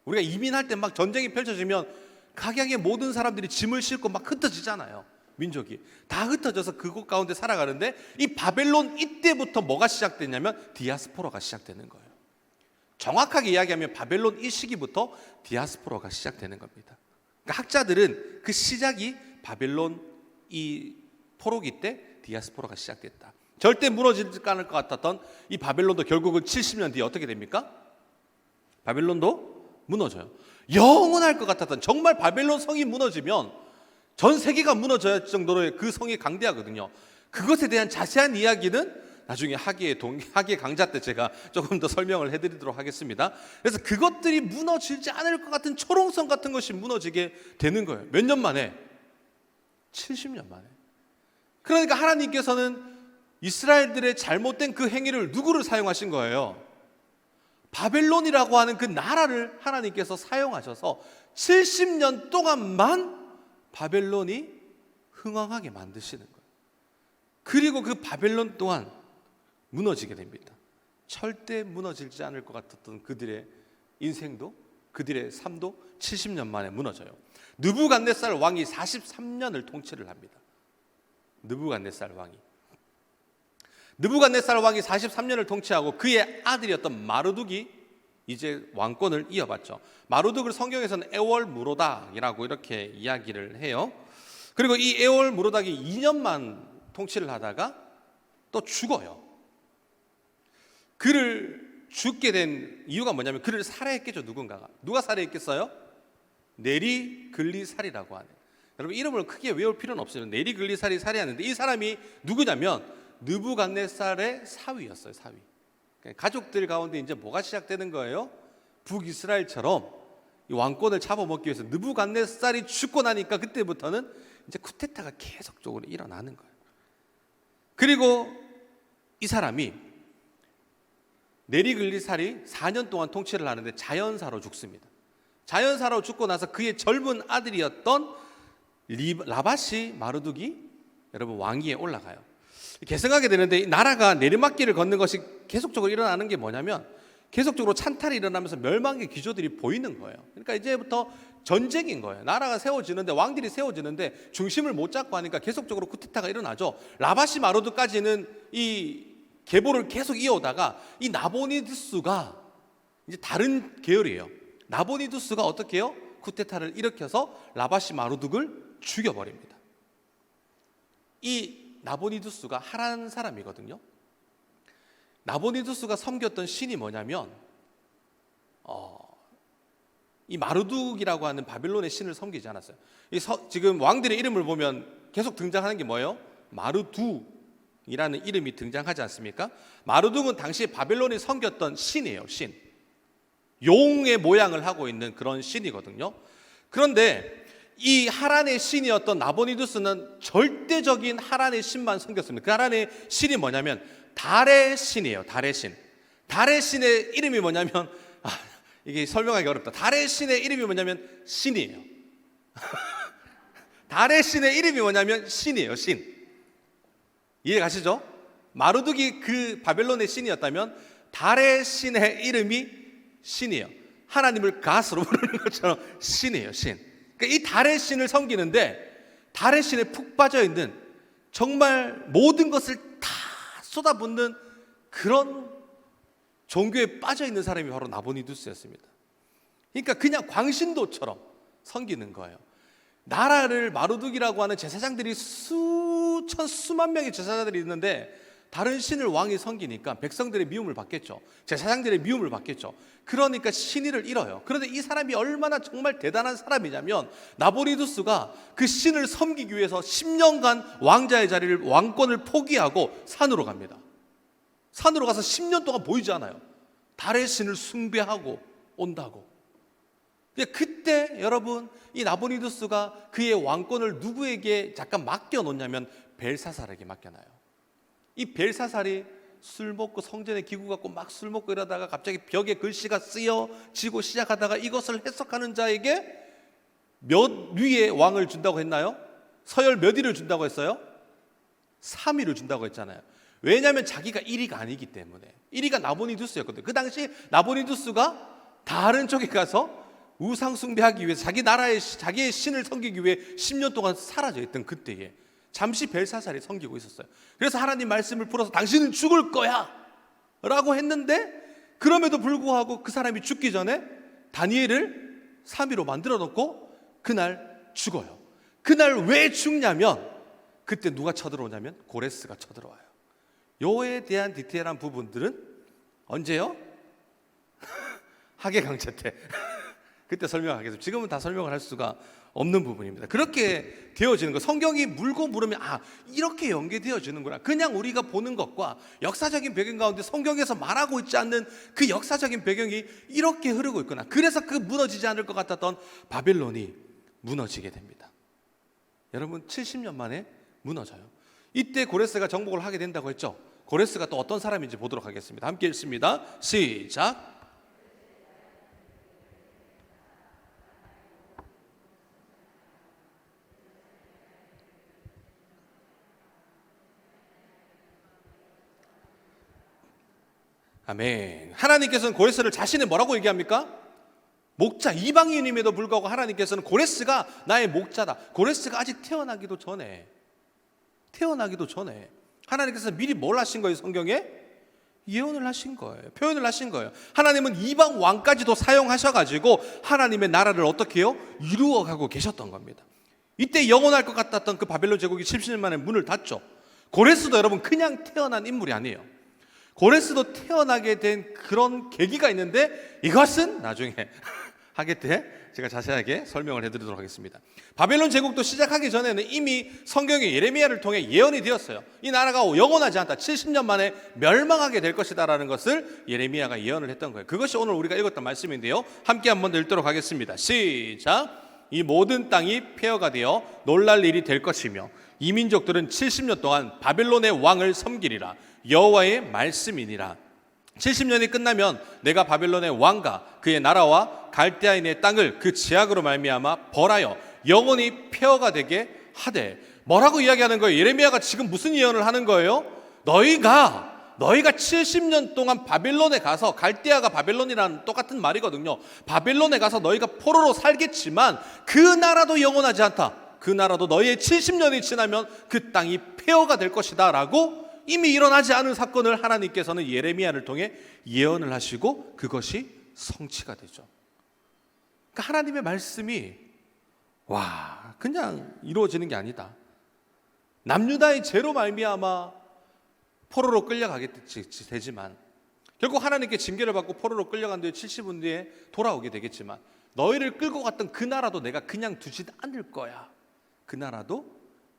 우리가 이민할 때 막 전쟁이 펼쳐지면 각양의 모든 사람들이 짐을 싣고 막 흩어지잖아요. 민족이 다 흩어져서 그곳 가운데 살아가는데 이 바벨론 이때부터 뭐가 시작됐냐면 디아스포라가 시작되는 거예요. 정확하게 이야기하면 바벨론 이 시기부터 디아스포라가 시작되는 겁니다. 그러니까 학자들은 그 시작이 바벨론 이 포로기 때 디아스포라가 시작됐다. 절대 무너지지 않을 것 같았던 이 바벨론도 결국은 70년 뒤에 어떻게 됩니까? 바벨론도 무너져요. 영원할 것 같았던, 정말 바벨론 성이 무너지면 전 세계가 무너져야 할 정도로 그 성이 강대하거든요. 그것에 대한 자세한 이야기는 나중에 학예 강좌 때 제가 조금 더 설명을 해드리도록 하겠습니다. 그래서 그것들이 무너지지 않을 것 같은 초롱성 같은 것이 무너지게 되는 거예요. 몇 년 만에? 70년 만에. 그러니까 하나님께서는 이스라엘들의 잘못된 그 행위를 누구를 사용하신 거예요? 바벨론이라고 하는 그 나라를 하나님께서 사용하셔서 70년 동안만 바벨론이 흥왕하게 만드시는 거예요. 그리고 그 바벨론 또한 무너지게 됩니다. 절대 무너지지 않을 것 같았던 그들의 인생도, 그들의 삶도 70년 만에 무너져요. 느부갓네살 왕이 43년을 통치를 합니다. 느부갓네살 왕이 43년을 통치하고 그의 아들이었던 마르둑이 이제 왕권을 이어받죠. 마르둑을 성경에서는 에월 무로닥이라고 이렇게 이야기를 해요. 그리고 이 에월 무로닥이 2년만 통치를 하다가 또 죽어요. 그를 죽게 된 이유가 뭐냐면 그를 살해했겠죠. 누군가가. 누가 살해했겠어요? 네리글리살이라고 하는. 여러분 이름을 크게 외울 필요는 없어요. 네리글리살이 살해하는데 이 사람이 누구냐면 느부갓네살의 사위였어요. 사위. 가족들 가운데 이제 뭐가 시작되는 거예요? 북이스라엘처럼 이 왕권을 잡아먹기 위해서 느부갓네살이 죽고 나니까 그때부터는 이제 쿠데타가 계속적으로 일어나는 거예요. 그리고 이 사람이 네리글리살이 4년 동안 통치를 하는데 자연사로 죽습니다. 자연사로 죽고 나서 그의 젊은 아들이었던 라바시 마르둑이 여러분 왕위에 올라가요. 계승하게 되는데 이 나라가 내리막길을 걷는 것이 계속적으로 일어나는 게 뭐냐면 계속적으로 찬탈이 일어나면서 멸망의 기조들이 보이는 거예요. 그러니까 이제부터 전쟁인 거예요. 나라가 세워지는데 왕들이 세워지는데 중심을 못 잡고 하니까 계속적으로 쿠데타가 일어나죠. 라바시 마르두까지는 이 계보를 계속 이어오다가 이 나보니두스가 이제 다른 계열이에요. 나보니두스가 어떻게 해요? 쿠데타를 일으켜서 라바시 마르둑을 죽여버립니다. 이 나보니두스가 하란 사람이거든요. 나보니두스가 섬겼던 신이 뭐냐면 이 마르둑이라고 하는 바빌론의 신을 섬기지 않았어요. 지금 왕들의 이름을 보면 계속 등장하는 게 뭐예요? 마르두이라는 이름이 등장하지 않습니까? 마르둑은 당시 바빌론이 섬겼던 신이에요. 신. 용의 모양을 하고 있는 그런 신이거든요. 그런데 이 하란의 신이었던 나보니두스는 절대적인 하란의 신만 섬겼습니다. 그 하란의 신이 뭐냐면 달의 신이에요. 달의 신. 달의 신의 이름이 뭐냐면 이게 설명하기 어렵다. 달의 신의 이름이 뭐냐면 신이에요. 달의 신의 이름이 뭐냐면 신이에요. 신. 이해 가시죠? 마르둑이 그 바벨론의 신이었다면 달의 신의 이름이 신이에요. 하나님을 가스로 부르는 것처럼 신이에요. 신. 그러니까 이 달의 신을 섬기는데 달의 신에 푹 빠져 있는 정말 모든 것을 다 쏟아붓는 그런 종교에 빠져 있는 사람이 바로 나보니두스였습니다. 그러니까 그냥 광신도처럼 섬기는 거예요. 나라를 마르둑이라고 하는 제사장들이 수만 명의 제사장들이 있는데 다른 신을 왕이 섬기니까 백성들의 미움을 받겠죠. 제사장들의 미움을 받겠죠. 그러니까 신의를 잃어요. 그런데 이 사람이 얼마나 정말 대단한 사람이냐면 나보니두스가 그 신을 섬기기 위해서 10년간 왕자의 자리를 왕권을 포기하고 산으로 갑니다. 산으로 가서 10년 동안 보이지 않아요. 달의 신을 숭배하고 온다고. 그때 여러분 이 나보니두스가 그의 왕권을 누구에게 잠깐 맡겨놓냐면 벨사살에게 맡겨놔요. 이 벨사살이 술 먹고 성전에 기구 갖고 막 술 먹고 이러다가 갑자기 벽에 글씨가 쓰여지고 시작하다가 이것을 해석하는 자에게 몇 위의 왕을 준다고 했나요? 서열 몇 위를 준다고 했어요? 3위를 준다고 했잖아요. 왜냐하면 자기가 1위가 아니기 때문에. 1위가 나보니두스였거든요. 그 당시 나보니두스가 다른 쪽에 가서 우상 숭배하기 위해서 자기의 신을 섬기기 위해 10년 동안 사라져 있던 그때에 잠시 벨사살이 섬기고 있었어요. 그래서 하나님 말씀을 풀어서 당신은 죽을 거야 라고 했는데 그럼에도 불구하고 그 사람이 죽기 전에 다니엘을 3위로 만들어 놓고 그날 죽어요. 그날 왜 죽냐면 그때 누가 쳐들어오냐면 고레스가 쳐들어와요. 요에 대한 디테일한 부분들은 언제요? 하계강체 때 그때 설명하겠습니다. 지금은 다 설명을 할 수가 없는 부분입니다. 그렇게 되어지는 거. 성경이 물고 물으면 이렇게 연계되어지는구나. 그냥 우리가 보는 것과 역사적인 배경 가운데 성경에서 말하고 있지 않는 그 역사적인 배경이 이렇게 흐르고 있구나. 그래서 그 무너지지 않을 것 같았던 바벨론이 무너지게 됩니다. 여러분 70년 만에 무너져요. 이때 고레스가 정복을 하게 된다고 했죠. 고레스가 또 어떤 사람인지 보도록 하겠습니다. 함께 읽습니다. 시작. 아멘. 하나님께서는 고레스를 자신의 뭐라고 얘기합니까? 목자, 이방인임에도 불구하고 하나님께서는 고레스가 나의 목자다. 고레스가 아직 태어나기도 전에 하나님께서 미리 뭘 하신 거예요? 성경에? 예언을 하신 거예요. 표현을 하신 거예요. 하나님은 이방 왕까지도 사용하셔가지고 하나님의 나라를 어떻게 해요? 이루어가고 계셨던 겁니다. 이때 영원할 것 같았던 그 바벨론 제국이 70년 만에 문을 닫죠. 고레스도 여러분 그냥 태어난 인물이 아니에요. 고레스도 태어나게 된 그런 계기가 있는데 이것은 나중에 하게 때 제가 자세하게 설명을 해드리도록 하겠습니다. 바벨론 제국도 시작하기 전에는 이미 성경의 예레미야를 통해 예언이 되었어요. 이 나라가 영원하지 않다. 70년 만에 멸망하게 될 것이다라는 것을 예레미야가 예언을 했던 거예요. 그것이 오늘 우리가 읽었던 말씀인데요. 함께 한번 더 읽도록 하겠습니다. 시작. 이 모든 땅이 폐허가 되어 놀랄 일이 될 것이며 이 민족들은 70년 동안 바벨론의 왕을 섬기리라. 여호와의 말씀이니라. 70년이 끝나면 내가 바벨론의 왕과 그의 나라와 갈대아인의 땅을 그 제약으로 말미암아 벌하여 영원히 폐허가 되게 하되. 뭐라고 이야기하는 거예요? 예레미야가 지금 무슨 예언을 하는 거예요? 너희가 70년 동안 바벨론에 가서, 갈대아가 바벨론이라는 똑같은 말이거든요. 바벨론에 가서 너희가 포로로 살겠지만 그 나라도 영원하지 않다. 그 나라도 너희의 70년이 지나면 그 땅이 폐허가 될 것이다 라고 이미 일어나지 않은 사건을 하나님께서는 예레미야를 통해 예언을 하시고 그것이 성취가 되죠. 그러니까 하나님의 말씀이 그냥 이루어지는 게 아니다. 남유다의 죄로 말미암아 포로로 끌려가게 되지만 결국 하나님께 징계를 받고 포로로 끌려간 뒤에 70년 뒤에 돌아오게 되겠지만 너희를 끌고 갔던 그 나라도 내가 그냥 두지 않을 거야. 그 나라도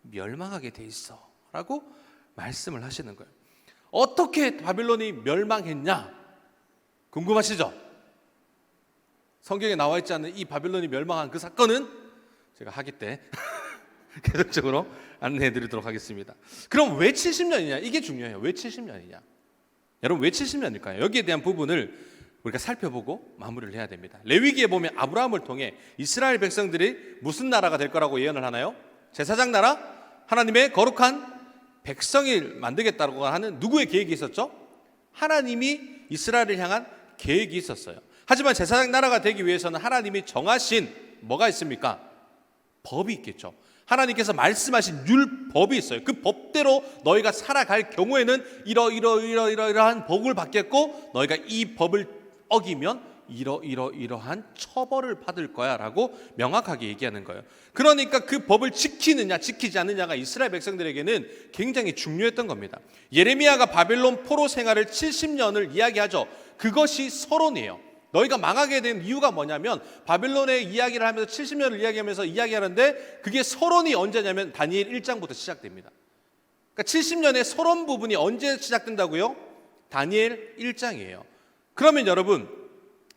멸망하게 돼 있어 라고 말씀을 하시는 거예요. 어떻게 바빌론이 멸망했냐 궁금하시죠? 성경에 나와 있지 않는 이 바빌론이 멸망한 그 사건은 제가 학기 때 계속적으로 안내해 드리도록 하겠습니다. 그럼 왜 70년이냐? 이게 중요해요. 왜 70년이냐? 여러분 왜 70년일까요? 여기에 대한 부분을 우리가 살펴보고 마무리를 해야 됩니다. 레위기에 보면 아브라함을 통해 이스라엘 백성들이 무슨 나라가 될 거라고 예언을 하나요? 제사장 나라? 하나님의 거룩한 백성을 만들겠다고 하는 누구의 계획이 있었죠? 하나님이 이스라엘을 향한 계획이 있었어요. 하지만 제사장 나라가 되기 위해서는 하나님이 정하신 뭐가 있습니까? 법이 있겠죠. 하나님께서 말씀하신 율법이 있어요. 그 법대로 너희가 살아갈 경우에는 이러한 복을 받겠고 너희가 이 법을 어기면 이러한 처벌을 받을 거야 라고 명확하게 얘기하는 거예요. 그러니까 그 법을 지키느냐 지키지 않느냐가 이스라엘 백성들에게는 굉장히 중요했던 겁니다. 예레미야가 바벨론 포로 생활을 70년을 이야기하죠. 그것이 서론이에요. 너희가 망하게 된 이유가 뭐냐면 바벨론의 이야기를 하면서 70년을 이야기하면서 이야기하는데 그게 서론이 언제냐면 다니엘 1장부터 시작됩니다. 그러니까 70년의 서론 부분이 언제 시작된다고요? 다니엘 1장이에요. 그러면 여러분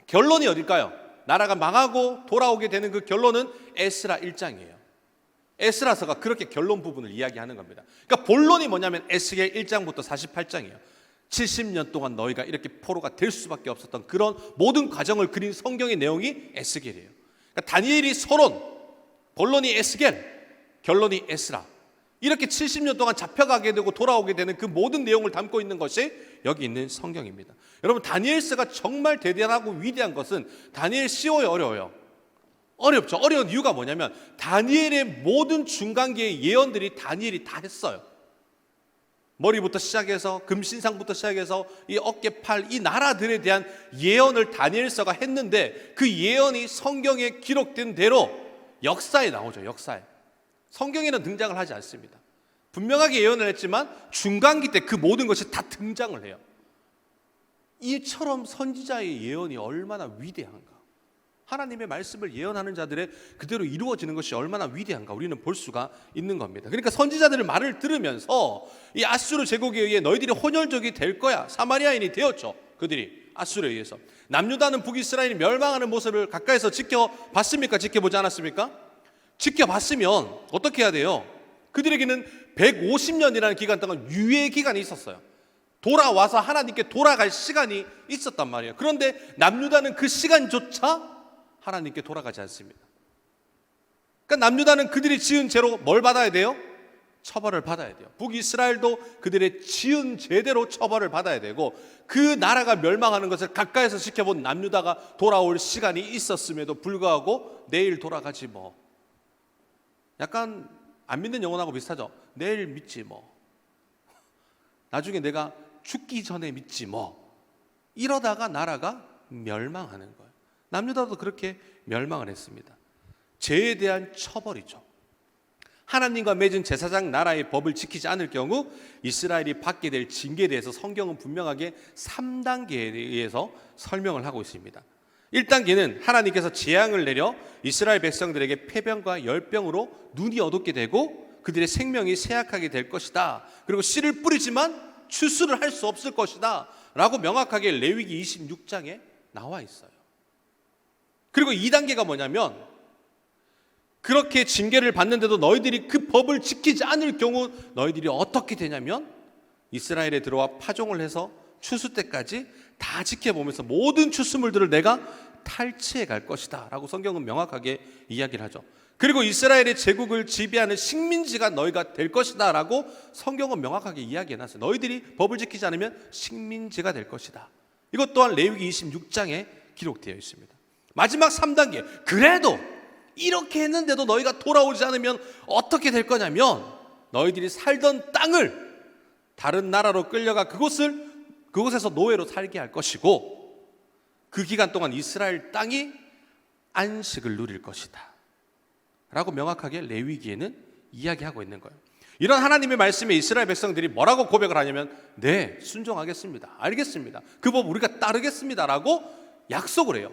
결론이 어딜까요? 나라가 망하고 돌아오게 되는 그 결론은 에스라 1장이에요. 에스라서가 그렇게 결론 부분을 이야기하는 겁니다. 그러니까 본론이 뭐냐면 에스겔 1장부터 48장이에요. 70년 동안 너희가 이렇게 포로가 될 수밖에 없었던 그런 모든 과정을 그린 성경의 내용이 에스겔이에요. 그러니까 다니엘이 서론, 본론이 에스겔, 결론이 에스라. 이렇게 70년 동안 잡혀가게 되고 돌아오게 되는 그 모든 내용을 담고 있는 것이 여기 있는 성경입니다. 여러분 다니엘서가 정말 대단하고 위대한 것은 다니엘 쉬워요, 어려워요? 어렵죠. 어려운 이유가 뭐냐면 다니엘의 모든 중간기의 예언들이 다니엘이 다 했어요. 머리부터 시작해서 금신상부터 시작해서 이 어깨, 팔, 이 나라들에 대한 예언을 다니엘서가 했는데 그 예언이 성경에 기록된 대로 역사에 나오죠. 역사에. 성경에는 등장을 하지 않습니다. 분명하게 예언을 했지만 중간기 때 그 모든 것이 다 등장을 해요. 이처럼 선지자의 예언이 얼마나 위대한가. 하나님의 말씀을 예언하는 자들의 그대로 이루어지는 것이 얼마나 위대한가 우리는 볼 수가 있는 겁니다. 그러니까 선지자들의 말을 들으면서 이 아수르 제국에 의해 너희들이 혼혈족이 될 거야. 사마리아인이 되었죠. 그들이 아수르에 의해서. 남유다는 북이스라엘이 멸망하는 모습을 가까이서 지켜봤습니까? 지켜보지 않았습니까? 지켜봤으면 어떻게 해야 돼요? 그들에게는 150년이라는 기간 동안 유예 기간이 있었어요. 돌아와서 하나님께 돌아갈 시간이 있었단 말이에요. 그런데 남유다는 그 시간조차 하나님께 돌아가지 않습니다. 그러니까 남유다는 그들이 지은 죄로 뭘 받아야 돼요? 처벌을 받아야 돼요. 북이스라엘도 그들의 지은 죄대로 처벌을 받아야 되고 그 나라가 멸망하는 것을 가까이서 지켜본 남유다가 돌아올 시간이 있었음에도 불구하고 내일 돌아가지 뭐. 약간 안 믿는 영혼하고 비슷하죠. 내일 믿지 뭐. 나중에 내가 죽기 전에 믿지 뭐. 이러다가 나라가 멸망하는 거예요. 남유다도 그렇게 멸망을 했습니다. 죄에 대한 처벌이죠. 하나님과 맺은 제사장 나라의 법을 지키지 않을 경우 이스라엘이 받게 될 징계에 대해서 성경은 분명하게 3단계에 의해서 설명을 하고 있습니다. 1단계는 하나님께서 재앙을 내려 이스라엘 백성들에게 폐병과 열병으로 눈이 어둡게 되고 그들의 생명이 쇠약하게 될 것이다. 그리고 씨를 뿌리지만 추수를 할 수 없을 것이다 라고 명확하게 레위기 26장에 나와 있어요. 그리고 2단계가 뭐냐면 그렇게 징계를 받는데도 너희들이 그 법을 지키지 않을 경우 너희들이 어떻게 되냐면 이스라엘에 들어와 파종을 해서 추수 때까지 다 지켜보면서 모든 추수물들을 내가 탈취해 갈 것이다 라고 성경은 명확하게 이야기를 하죠. 그리고 이스라엘의 제국을 지배하는 식민지가 너희가 될 것이다 라고 성경은 명확하게 이야기해놨어요. 너희들이 법을 지키지 않으면 식민지가 될 것이다. 이것 또한 레위기 26장에 기록되어 있습니다. 마지막 3단계, 그래도 이렇게 했는데도 너희가 돌아오지 않으면 어떻게 될 거냐면 너희들이 살던 땅을 다른 나라로 끌려가 그곳에서 노예로 살게 할 것이고 그 기간 동안 이스라엘 땅이 안식을 누릴 것이다 라고 명확하게 레위기에는 이야기하고 있는 거예요. 이런 하나님의 말씀에 이스라엘 백성들이 뭐라고 고백을 하냐면 네, 순종하겠습니다. 알겠습니다. 그 법 우리가 따르겠습니다 라고 약속을 해요.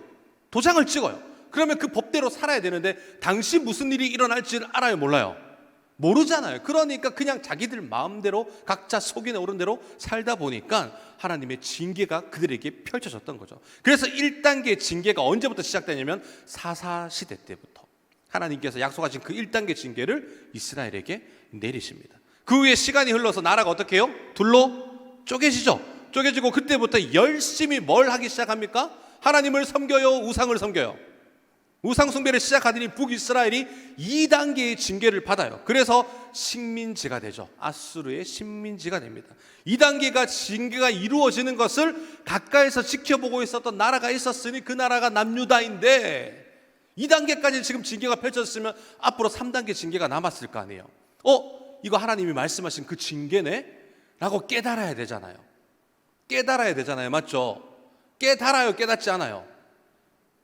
도장을 찍어요. 그러면 그 법대로 살아야 되는데 당시 무슨 일이 일어날지를 알아요, 몰라요? 모르잖아요. 그러니까 그냥 자기들 마음대로 각자 속이는 오른 대로 살다 보니까 하나님의 징계가 그들에게 펼쳐졌던 거죠. 그래서 1단계 징계가 언제부터 시작되냐면 사사시대 때부터 하나님께서 약속하신 그 1단계 징계를 이스라엘에게 내리십니다. 그 후에 시간이 흘러서 나라가 어떻게 해요? 둘로 쪼개지죠. 쪼개지고 그때부터 열심히 뭘 하기 시작합니까? 하나님을 섬겨요? 우상을 섬겨요? 우상 숭배를 시작하더니 북이스라엘이 2단계의 징계를 받아요. 그래서 식민지가 되죠. 아수르의 식민지가 됩니다. 2단계가 징계가 이루어지는 것을 가까이서 지켜보고 있었던 나라가 있었으니 그 나라가 남유다인데 2단계까지 지금 징계가 펼쳐졌으면 앞으로 3단계 징계가 남았을 거 아니에요. 이거 하나님이 말씀하신 그 징계네? 라고 깨달아야 되잖아요. 깨달아야 되잖아요. 맞죠? 깨달아요? 깨닫지 않아요?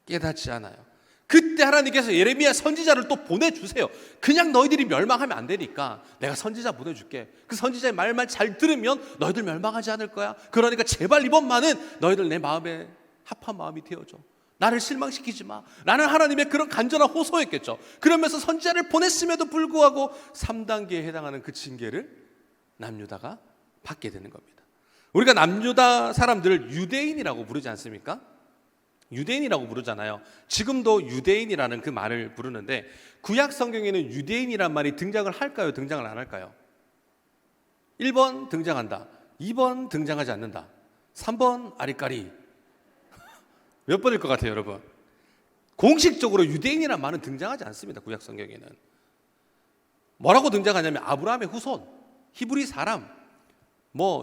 깨닫지 않아요. 그때 하나님께서 예레미야 선지자를 또 보내주세요. 그냥 너희들이 멸망하면 안 되니까 내가 선지자 보내줄게. 그 선지자의 말만 잘 들으면 너희들 멸망하지 않을 거야. 그러니까 제발 이번만은 너희들 내 마음에 합한 마음이 되어줘. 나를 실망시키지 마. 라는 하나님의 그런 간절한 호소였겠죠. 그러면서 선지자를 보냈음에도 불구하고 3단계에 해당하는 그 징계를 남유다가 받게 되는 겁니다. 우리가 남유다 사람들을 유대인이라고 부르지 않습니까? 유대인이라고 부르잖아요. 지금도 유대인이라는 그 말을 부르는데 구약 성경에는 유대인이란 말이 등장을 할까요? 등장을 안 할까요? 1번 등장한다. 2번 등장하지 않는다. 3번 아리까리. 몇 번일 것 같아요, 여러분? 공식적으로 유대인이란 말은 등장하지 않습니다. 구약 성경에는. 뭐라고 등장하냐면 아브라함의 후손, 히브리 사람,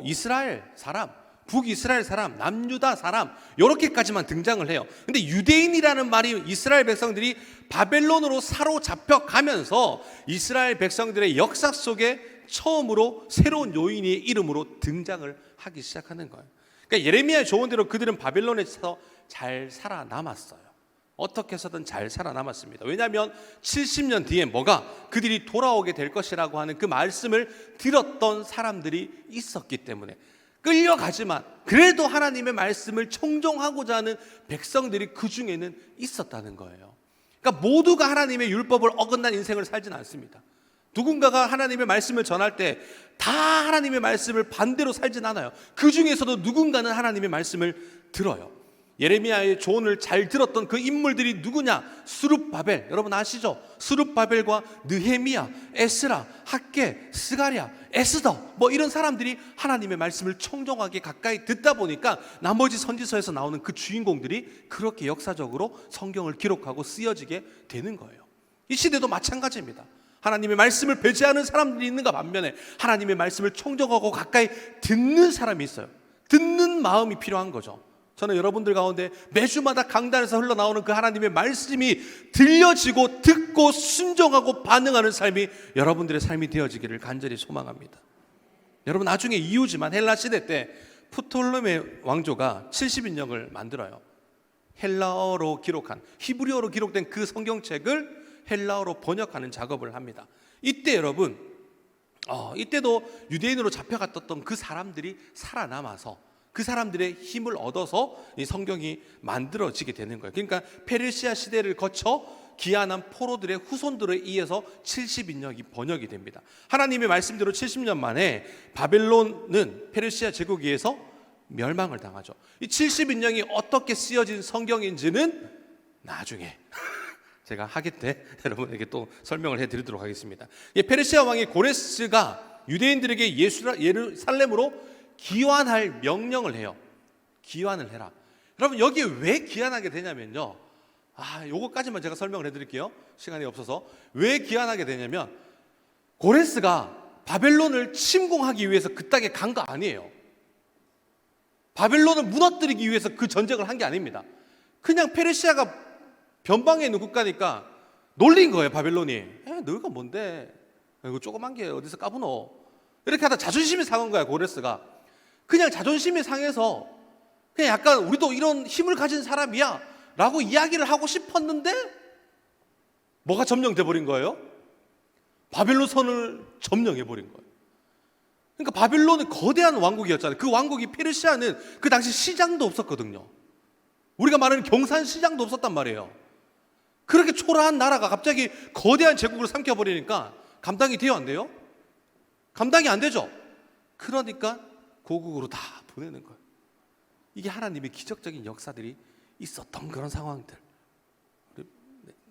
이스라엘 사람, 북이스라엘 사람, 남유다 사람 이렇게까지만 등장을 해요. 근데 유대인이라는 말이 이스라엘 백성들이 바벨론으로 사로잡혀 가면서 이스라엘 백성들의 역사 속에 처음으로 새로운 요인의 이름으로 등장을 하기 시작하는 거예요. 그러니까 예레미야의 조언대로 그들은 바벨론에서 잘 살아남았어요. 어떻게 해서든 잘 살아남았습니다. 왜냐하면 70년 뒤에 그들이 돌아오게 될 것이라고 하는 그 말씀을 들었던 사람들이 있었기 때문에 끌려가지만 그래도 하나님의 말씀을 청종하고자 하는 백성들이 그 중에는 있었다는 거예요. 그러니까 모두가 하나님의 율법을 어긋난 인생을 살지는 않습니다. 누군가가 하나님의 말씀을 전할 때 다 하나님의 말씀을 반대로 살진 않아요. 그 중에서도 누군가는 하나님의 말씀을 들어요. 예레미야의 조언을 잘 들었던 그 인물들이 누구냐? 스룹바벨, 여러분 아시죠? 스룹바벨과 느헤미야, 에스라, 학개, 스가랴, 에스더 이런 사람들이 하나님의 말씀을 청정하게 가까이 듣다 보니까 나머지 선지서에서 나오는 그 주인공들이 그렇게 역사적으로 성경을 기록하고 쓰여지게 되는 거예요. 이 시대도 마찬가지입니다. 하나님의 말씀을 배제하는 사람들이 있는가 반면에 하나님의 말씀을 청정하고 가까이 듣는 사람이 있어요. 듣는 마음이 필요한 거죠. 저는 여러분들 가운데 매주마다 강단에서 흘러나오는 그 하나님의 말씀이 들려지고 듣고 순종하고 반응하는 삶이 여러분들의 삶이 되어지기를 간절히 소망합니다. 여러분 나중에 이후지만 헬라 시대 때 프톨레메 왕조가 70인역을 만들어요. 헬라어로 기록한 히브리어로 기록된 그 성경책을 헬라어로 번역하는 작업을 합니다. 이때 여러분 이때도 유대인으로 잡혀갔던 그 사람들이 살아남아서 그 사람들의 힘을 얻어서 이 성경이 만들어지게 되는 거예요. 그러니까 페르시아 시대를 거쳐 기한한 포로들의 후손들에 의해서 70인역이 번역이 됩니다. 하나님의 말씀대로 70년 만에 바벨론은 페르시아 제국에 의해서 멸망을 당하죠. 이 70인역이 어떻게 쓰여진 성경인지는 나중에 제가 학예 때 여러분에게 또 설명을 해드리도록 하겠습니다. 페르시아 왕이 고레스가 유대인들에게 예루살렘으로 기환할 명령을 해요. 기환을 해라. 여러분 여기에 왜 기환하게 되냐면요, 요거까지만 제가 설명을 해드릴게요. 시간이 없어서. 왜 귀환하게 되냐면 고레스가 바벨론을 침공하기 위해서 그 땅에 간 거 아니에요. 바벨론을 무너뜨리기 위해서 그 전쟁을 한 게 아닙니다. 그냥 페르시아가 변방에 있는 국가니까 놀린 거예요. 바벨론이. 너희가 뭔데? 이거 조그만 게 어디서 까부노? 이렇게 하다 자존심이 상한 거야. 고레스가. 그냥 자존심이 상해서 그냥 약간 우리도 이런 힘을 가진 사람이야 라고 이야기를 하고 싶었는데 뭐가 점령돼 버린 거예요? 바벨론 선을 점령해 버린 거예요. 그러니까 바벨론은 거대한 왕국이었잖아요. 그 왕국이 페르시아는 그 당시 시장도 없었거든요. 우리가 말하는 경산 시장도 없었단 말이에요. 그렇게 초라한 나라가 갑자기 거대한 제국을 삼켜버리니까 감당이 돼요, 안 돼요? 감당이 안 되죠. 그러니까 고국으로 다 보내는 거예요. 이게 하나님의 기적적인 역사들이 있었던 그런 상황들.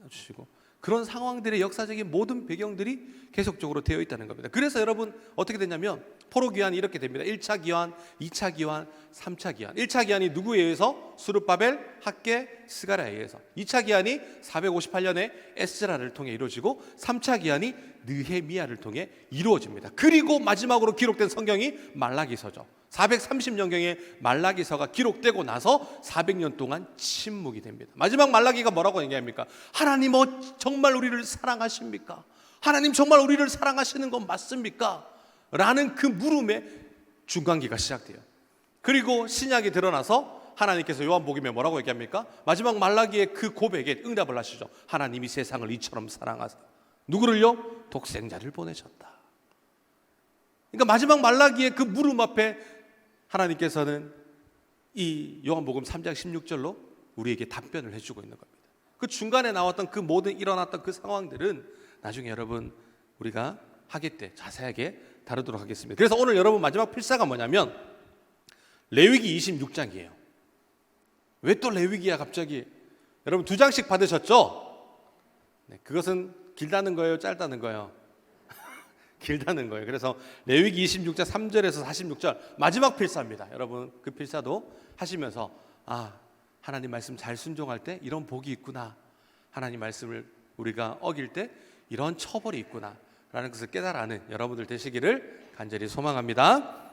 주시고 그런 상황들의 역사적인 모든 배경들이 계속적으로 되어 있다는 겁니다. 그래서 여러분 어떻게 되냐면 포로 귀환이 이렇게 됩니다. 1차 귀환, 2차 귀환, 3차 귀환. 1차 귀환이 누구에 의해서? 수르바벨, 학개, 스가랴에 의해서. 2차 귀환이 458년에 에스라를 통해 이루어지고 3차 귀환이 느헤미야를 통해 이루어집니다. 그리고 마지막으로 기록된 성경이 말라기서죠. 430년경에 말라기서가 기록되고 나서 400년 동안 침묵이 됩니다. 마지막 말라기가 뭐라고 얘기합니까? 하나님 정말 우리를 사랑하십니까? 하나님 정말 우리를 사랑하시는 건 맞습니까? 라는 그 물음의 중간기가 시작돼요. 그리고 신약이 드러나서 하나님께서 요한복음에 뭐라고 얘기합니까? 마지막 말라기의 그 고백에 응답을 하시죠. 하나님이 세상을 이처럼 사랑하사 누구를요? 독생자를 보내셨다. 그러니까 마지막 말라기의 그 물음 앞에 하나님께서는 이 요한복음 3장 16절로 우리에게 답변을 해주고 있는 겁니다. 그 중간에 나왔던 그 모든 일어났던 그 상황들은 나중에 여러분 우리가 학예 때 자세하게 다루도록 하겠습니다. 그래서 오늘 여러분 마지막 필사가 뭐냐면 레위기 26장이에요. 왜 또 레위기야 갑자기? 여러분 2장씩 받으셨죠? 네, 그것은 길다는 거예요? 짧다는 거예요? 길다는 거예요. 그래서 레위기 26장 3절에서 46절 마지막 필사입니다. 여러분 그 필사도 하시면서 하나님 말씀 잘 순종할 때 이런 복이 있구나. 하나님 말씀을 우리가 어길 때 이런 처벌이 있구나 라는 것을 깨달아는 여러분들 되시기를 간절히 소망합니다.